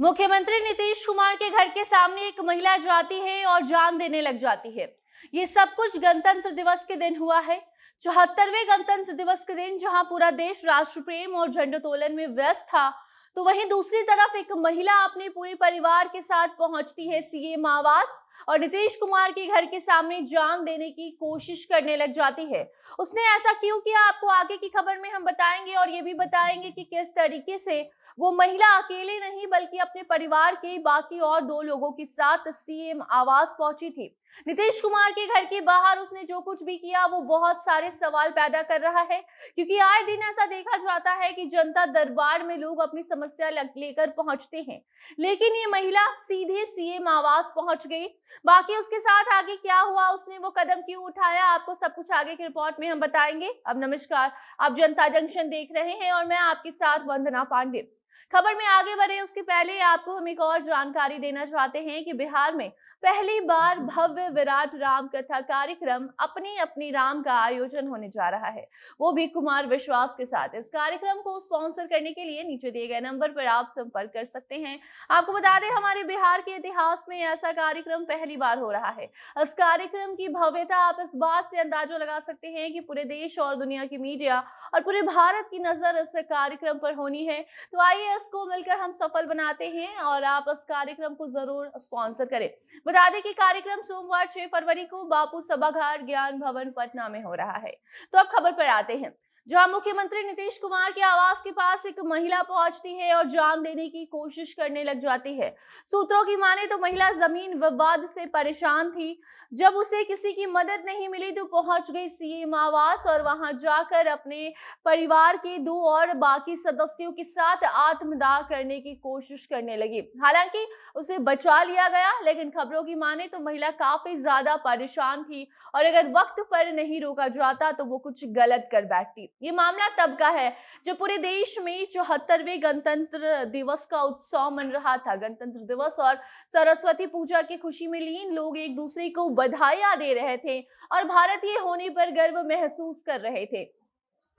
मुख्यमंत्री नीतीश कुमार के घर के सामने एक महिला जाती है और जान देने लग जाती है। ये सब कुछ गणतंत्र दिवस के दिन हुआ है। 74वें गणतंत्र दिवस के दिन जहां पूरा देश राष्ट्र प्रेम और झंडोत्तोलन में व्यस्त था, तो वहीं दूसरी तरफ एक महिला अपने पूरे परिवार के साथ पहुंचती है सीएम आवास और नीतीश कुमार के घर के सामने जान देने की कोशिश करने लग जाती है। उसने ऐसा क्यों किया, आपको आगे की खबर में हम बताएंगे और ये भी बताएंगे कि किस तरीके से वो महिला अकेले नहीं बल्कि अपने परिवार के बाकी और 2 लोगों के साथ सीएम आवास पहुंची थी। नीतीश कुमार के घर के बाहर उसने जो कुछ भी किया वो बहुत सारे सवाल पैदा कर रहा है, क्योंकि आए दिन ऐसा देखा जाता है कि जनता दरबार में लोग अपनी समस्या लेकर पहुंचते हैं, लेकिन ये महिला सीधे सीएम आवास पहुंच गई। बाकी उसके साथ आगे क्या हुआ, उसने वो कदम क्यों उठाया, आपको सब कुछ आगे की रिपोर्ट में हम बताएंगे। अब नमस्कार, आप जनता जंक्शन देख रहे हैं और मैं आपके साथ वंदना पांडे। खबर में आगे बढ़े उसके पहले आपको हम एक और जानकारी देना चाहते हैं कि बिहार में पहली बार भव्य विराट राम कथा कार्यक्रम अपनी अपनी राम का आयोजन होने जा रहा है, वो भी कुमार विश्वास के साथ। इस कार्यक्रम को स्पॉन्सर करने के लिए नीचे दिए गए नंबर पर आप संपर्क कर सकते हैं। आपको बता दें, हमारे बिहार के इतिहास में ऐसा कार्यक्रम पहली बार हो रहा है। इस कार्यक्रम की भव्यता आप इस बात से अंदाजा लगा सकते हैं कि पूरे देश और दुनिया की मीडिया और पूरे भारत की नजर इस कार्यक्रम पर होनी है। तो आइए इसको मिलकर हम सफल बनाते हैं और आप इस कार्यक्रम को जरूर स्पॉन्सर करें। बता दें कि कार्यक्रम सोमवार 6 फरवरी को बापू सभागार ज्ञान भवन पटना में हो रहा है। तो अब खबर पर आते हैं, जहां मुख्यमंत्री नीतीश कुमार के आवास के पास एक महिला पहुंचती है और जान देने की कोशिश करने लग जाती है। सूत्रों की माने तो महिला जमीन विवाद से परेशान थी। जब उसे किसी की मदद नहीं मिली तो पहुंच गई सीएम आवास और वहां जाकर अपने परिवार के 2 और बाकी सदस्यों के साथ आत्मदाह करने की कोशिश करने लगी। हालांकि उसे बचा लिया गया, लेकिन खबरों की माने तो महिला काफी ज्यादा परेशान थी और अगर वक्त पर नहीं रोका जाता तो वो कुछ गलत कर बैठती। ये मामला तब का है जब पूरे देश में 74वें गणतंत्र दिवस का उत्सव मन रहा था। गणतंत्र दिवस और सरस्वती पूजा की खुशी में लीन लोग एक दूसरे को बधाइयां दे रहे थे और भारतीय होने पर गर्व महसूस कर रहे थे।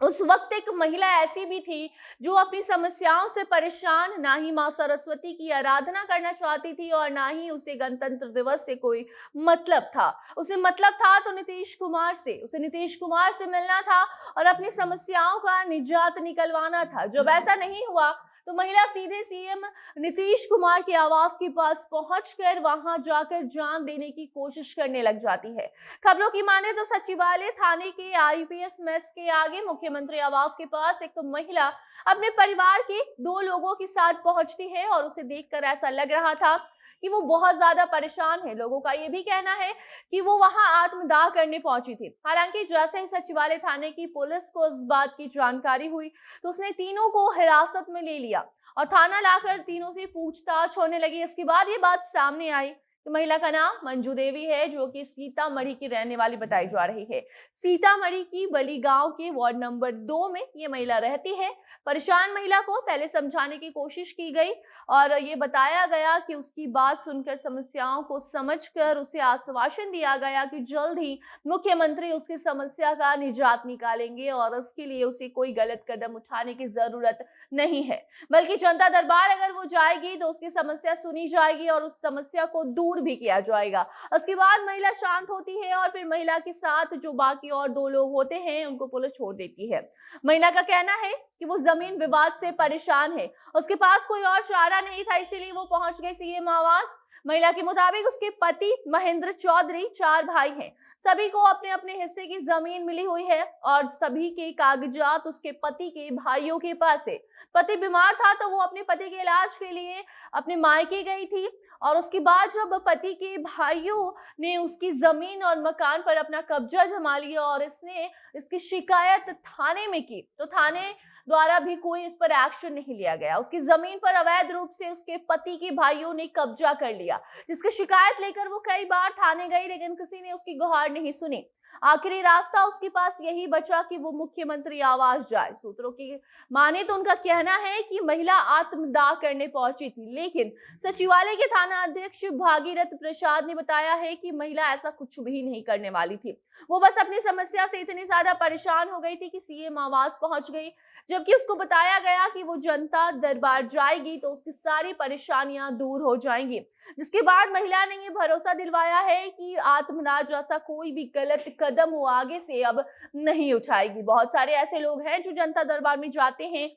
उस वक्त एक महिला ऐसी भी थी जो अपनी समस्याओं से परेशान, ना ही मां सरस्वती की आराधना करना चाहती थी और ना ही उसे गणतंत्र दिवस से कोई मतलब था। उसे मतलब था तो नीतीश कुमार से, उसे नीतीश कुमार से मिलना था और अपनी समस्याओं का निजात निकलवाना था। जब ऐसा नहीं हुआ तो महिला सीधे सीएम नीतीश कुमार के आवास के पास पहुंचकर वहां जाकर जान देने की कोशिश करने लग जाती है। खबरों की माने तो सचिवालय थाने के आईपीएस मेस के आगे मुख्यमंत्री आवास के पास एक महिला अपने परिवार के 2 लोगों के साथ पहुंचती है और उसे देखकर ऐसा लग रहा था कि वो बहुत ज्यादा परेशान है। लोगों का ये भी कहना है कि वो वहां आत्मदाह करने पहुंची थी। हालांकि जैसे ही सचिवालय थाने की पुलिस को इस बात की जानकारी हुई तो उसने तीनों को हिरासत में ले लिया और थाना लाकर तीनों से पूछताछ होने लगी। इसके बाद ये बात सामने आई कि महिला का नाम मंजू देवी है, जो कि सीतामढ़ी की रहने वाली बताई जा रही है। सीतामढ़ी की बली गांव के वार्ड नंबर 2 में ये महिला रहती है। परेशान महिला को पहले समझाने की कोशिश की गई और ये बताया गया कि उसकी बात सुनकर, समस्याओं को समझकर उसे आश्वासन दिया गया कि जल्द ही मुख्यमंत्री उसकी समस्या का निजात निकालेंगे और इसके लिए उसे कोई गलत कदम उठाने की जरूरत नहीं है, बल्कि जनता दरबार अगर वो जाएगी तो उसकी समस्या सुनी जाएगी और उस समस्या को दूर भी किया जाएगा। उसके बाद महिला शांत होती है और फिर महिला के साथ जो बाकी और 2 लोग होते हैं उनको पुलिस छोड़ देती है। महिला का कहना है कि वो जमीन विवाद से परेशान है, उसके पास कोई और चारा नहीं था, इसीलिए वो पहुंच गई सीएम आवास। महिला के मुताबिक उसके पति महेंद्र चौधरी 4 भाई हैं। सभी को अपने अपने हिस्से की जमीन मिली हुई है और सभी के कागजात उसके पति के भाइयों के पास है। पति बीमार था तो वो अपने पति के इलाज के लिए अपने मायके गई थी और उसके बाद जब पति के भाइयों ने उसकी जमीन और मकान पर अपना कब्जा जमा लिया और इसकी शिकायत थाने में की तो थाने द्वारा भी कोई इस पर एक्शन नहीं लिया गया। उसकी जमीन पर अवैध रूप से उसके पति के भाइयों ने कब्जा कर लिया, जिसकी शिकायत लेकर वो कई बार थाने गई, लेकिन किसी ने उसकी गुहार नहीं सुनी। आखिरी रास्ता उसके पास यही बचा कि वो मुख्यमंत्री आवास जाए। सूत्रों की माने तो उनका कहना है कि महिला आत्मदाह करने पहुंची थी, लेकिन सचिवालय के थाना अध्यक्ष भागीरथ प्रसाद ने बताया है कि महिला ऐसा कुछ भी नहीं करने वाली थी। वो बस अपनी समस्या से इतनी ज्यादा परेशान हो गई थी कि सीएम आवास पहुंच गई। जबकि उसको बताया गया कि वो जनता दरबार जाएगी तो उसकी सारी परेशानियां दूर हो जाएंगी। जिसके बाद महिला ने ये भरोसा दिलवाया है कि आत्मदाह जैसा कोई भी गलत कदम वो आगे से अब नहीं उठाएगी। बहुत सारे ऐसे लोग हैं जो जनता दरबार में जाते हैं,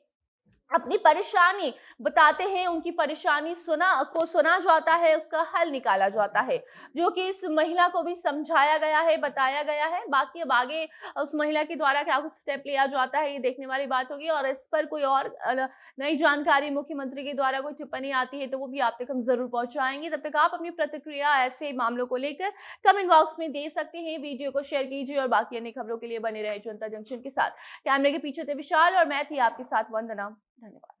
अपनी परेशानी बताते हैं, उनकी परेशानी सुना जाता है, उसका हल निकाला जाता है, जो कि इस महिला को भी समझाया गया है, बताया गया है। बाकी अब आगे उस महिला के द्वारा क्या कुछ स्टेप लिया जाता है, ये देखने वाली बात होगी। और इस पर कोई और नई जानकारी, मुख्यमंत्री के द्वारा कोई टिप्पणी आती है तो वो भी आप तक हम जरूर पहुंचाएंगे। तब तक आप अपनी प्रतिक्रिया ऐसे मामलों को लेकर कमेंट बॉक्स में दे सकते हैं। वीडियो को शेयर कीजिए और बाकी अन्य खबरों के लिए बने रहे जनता जंक्शन के साथ। कैमरे के पीछे थे विशाल और मैं थी आपके साथ वंदना। धन्यवाद।